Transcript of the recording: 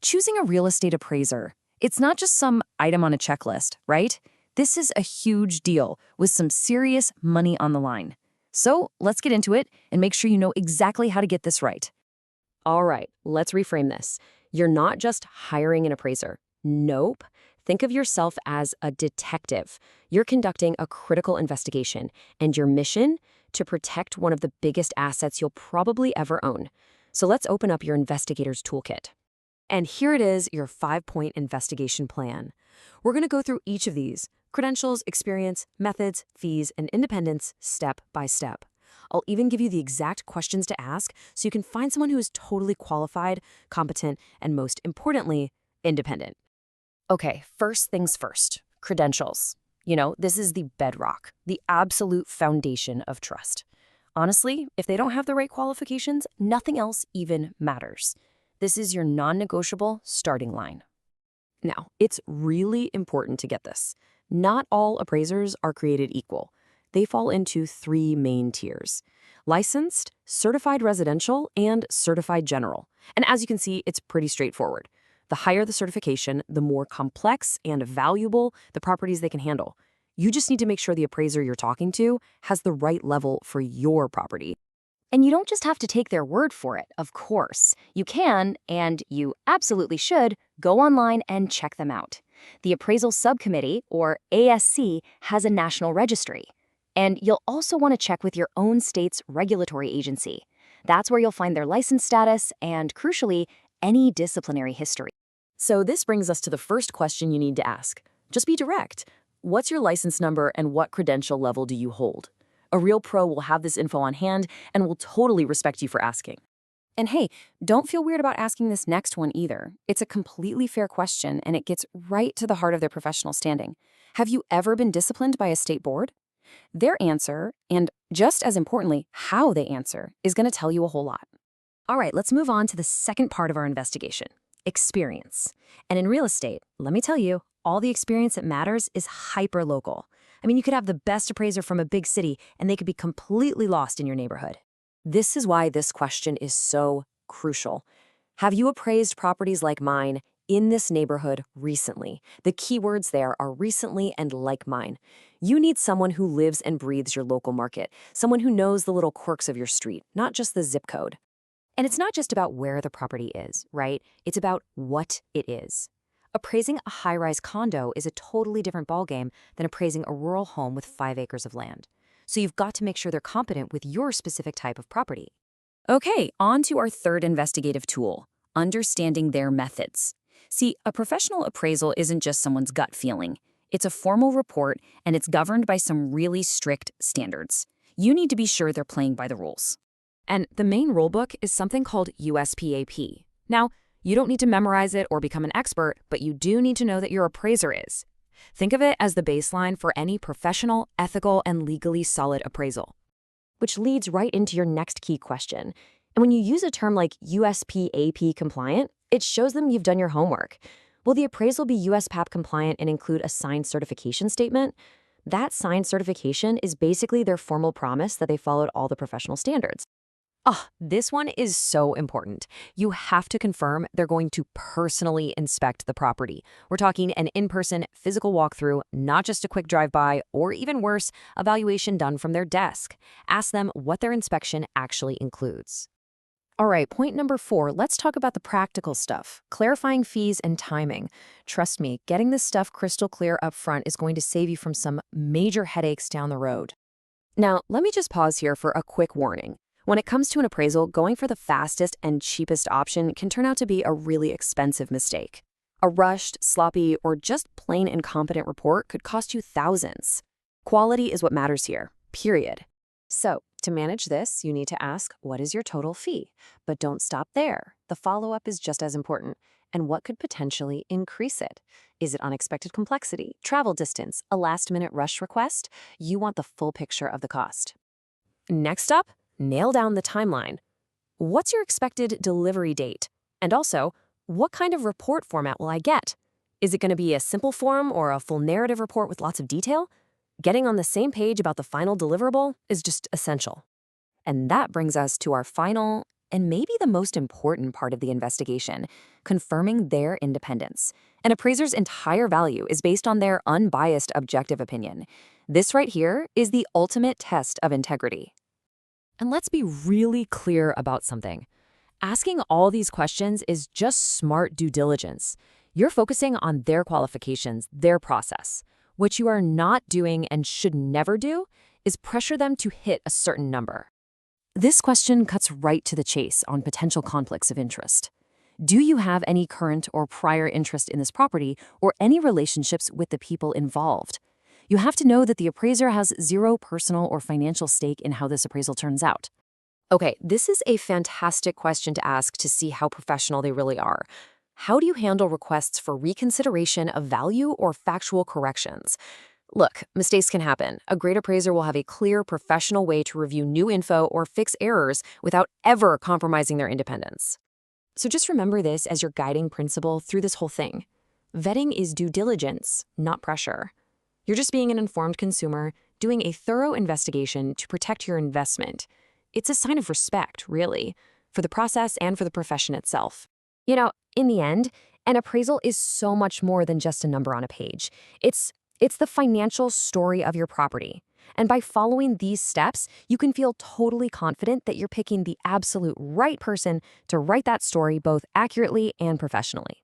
Choosing a real estate appraiser, it's not just some item on a checklist, right? This is a huge deal with some serious money on the line. So let's get into it and make sure you know exactly how to get this right. All right, let's reframe this. You're not just hiring an appraiser. Nope. Think of yourself as a detective. You're conducting a critical investigation, and your mission? To protect one of the biggest assets you'll probably ever own. So let's open up your investigator's toolkit. And here it is, your 5-point investigation plan. We're going to go through each of these: credentials, experience, methods, fees, and independence, step by step. I'll even give you the exact questions to ask so you can find someone who is totally qualified, competent, and most importantly, independent. Okay, first things first, credentials. This is the bedrock, the absolute foundation of trust. Honestly, if they don't have the right qualifications, nothing else even matters. This is your non-negotiable starting line. Now, it's really important to get this. Not all appraisers are created equal. They fall into 3 main tiers: licensed, certified residential, and certified general. And as you can see, it's pretty straightforward. The higher the certification, the more complex and valuable the properties they can handle. You just need to make sure the appraiser you're talking to has the right level for your property. And you don't just have to take their word for it, of course. You can, and you absolutely should, go online and check them out. The Appraisal Subcommittee, or ASC, has a national registry. And you'll also want to check with your own state's regulatory agency. That's where you'll find their license status and, crucially, any disciplinary history. So this brings us to the first question you need to ask. Just be direct. What's your license number and what credential level do you hold? A real pro will have this info on hand and will totally respect you for asking. And hey, don't feel weird about asking this next one either. It's a completely fair question, and it gets right to the heart of their professional standing. Have you ever been disciplined by a state board? Their answer, and just as importantly, how they answer, is going to tell you a whole lot. All right, let's move on to the second part of our investigation: experience. And in real estate, let me tell you, all the experience that matters is hyper-local. I mean, you could have the best appraiser from a big city, and they could be completely lost in your neighborhood. This is why this question is so crucial. Have you appraised properties like mine in this neighborhood recently? The keywords there are recently and like mine. You need someone who lives and breathes your local market, someone who knows the little quirks of your street, not just the zip code. And it's not just about where the property is, right? It's about what it is. Appraising a high-rise condo is a totally different ballgame than appraising a rural home with 5 acres of land. So you've got to make sure they're competent with your specific type of property. Okay, on to our third investigative tool: understanding their methods. See, a professional appraisal isn't just someone's gut feeling. It's a formal report, and it's governed by some really strict standards. You need to be sure they're playing by the rules. And the main rulebook is something called USPAP. Now, you don't need to memorize it or become an expert, but you do need to know that your appraiser is. Think of it as the baseline for any professional, ethical, and legally solid appraisal. Which leads right into your next key question. And when you use a term like USPAP compliant, it shows them you've done your homework. Will the appraisal be USPAP compliant and include a signed certification statement? That signed certification is basically their formal promise that they followed all the professional standards. This one is so important. You have to confirm they're going to personally inspect the property. We're talking an in-person physical walkthrough, not just a quick drive-by, or even worse, evaluation done from their desk. Ask them what their inspection actually includes. All right, point number 4, let's talk about the practical stuff: clarifying fees and timing. Trust me, getting this stuff crystal clear up front is going to save you from some major headaches down the road. Now, let me just pause here for a quick warning. When it comes to an appraisal, going for the fastest and cheapest option can turn out to be a really expensive mistake. A rushed, sloppy, or just plain incompetent report could cost you thousands. Quality is what matters here, period. So, to manage this, you need to ask, what is your total fee? But don't stop there. The follow-up is just as important. And what could potentially increase it? Is it unexpected complexity, travel distance, a last-minute rush request? You want the full picture of the cost. Next up, nail down the timeline. What's your expected delivery date? And also, what kind of report format will I get? Is it going to be a simple form or a full narrative report with lots of detail? Getting on the same page about the final deliverable is just essential. And that brings us to our final and maybe the most important part of the investigation, confirming their independence. An appraiser's entire value is based on their unbiased objective opinion. This right here is the ultimate test of integrity. And let's be really clear about something. Asking all these questions is just smart due diligence. You're focusing on their qualifications, their process. What you are not doing and should never do is pressure them to hit a certain number. This question cuts right to the chase on potential conflicts of interest. Do you have any current or prior interest in this property or any relationships with the people involved? You have to know that the appraiser has zero personal or financial stake in how this appraisal turns out. Okay, this is a fantastic question to ask to see how professional they really are. How do you handle requests for reconsideration of value or factual corrections? Look, mistakes can happen. A great appraiser will have a clear, professional way to review new info or fix errors without ever compromising their independence. So just remember this as your guiding principle through this whole thing. Vetting is due diligence, not pressure. You're just being an informed consumer, doing a thorough investigation to protect your investment. It's a sign of respect, really, for the process and for the profession itself. You know, in the end, an appraisal is so much more than just a number on a page. It's the financial story of your property. And by following these steps, you can feel totally confident that you're picking the absolute right person to write that story both accurately and professionally.